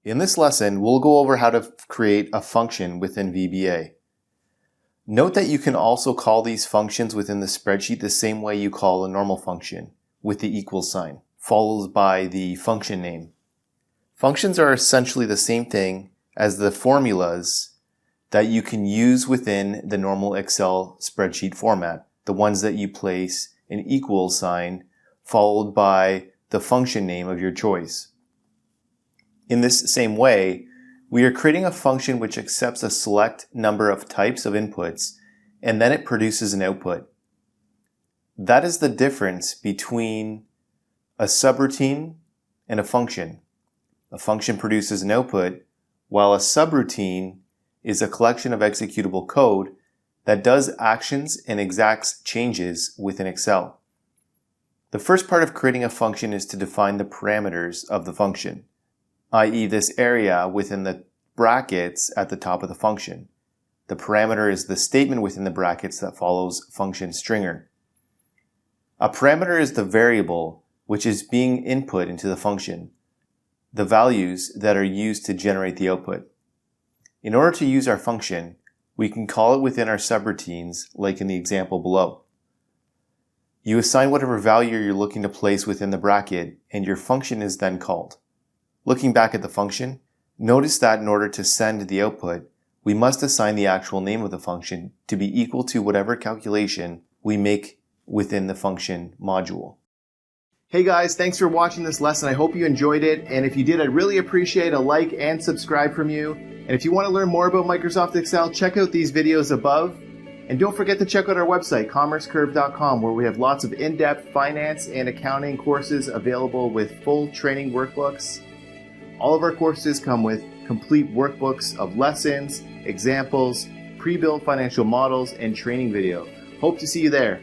In this lesson, we'll go over how to create a function within VBA. Note that you can also call these functions within the spreadsheet the same way you call a normal function, with the equal sign, followed by the function name. Functions are essentially the same thing as the formulas that you can use within the normal Excel spreadsheet format, the ones that you place an equal sign followed by the function name of your choice. In this same way, we are creating a function which accepts a select number of types of inputs and then it produces an output. That is the difference between a subroutine and a function. A function produces an output, while a subroutine is a collection of executable code that does actions and exacts changes within Excel. The first part of creating a function is to define the parameters of the function, i.e. this area within the brackets at the top of the function. The parameter is the statement within the brackets that follows function stringer. A parameter is the variable which is being input into the function, the values that are used to generate the output. In order to use our function, we can call it within our subroutines like in the example below. You assign whatever value you're looking to place within the bracket and your function is then called. Looking back at the function, notice that in order to send the output, we must assign the actual name of the function to be equal to whatever calculation we make within the function module. Hey guys, thanks for watching this lesson. I hope you enjoyed it. And if you did, I'd really appreciate a like and subscribe from you. And if you want to learn more about Microsoft Excel, check out these videos above. And don't forget to check out our website, commercecurve.com, where we have lots of in-depth finance and accounting courses available with full training workbooks. All of our courses come with complete workbooks of lessons, examples, pre-built financial models, and training video. Hope to see you there.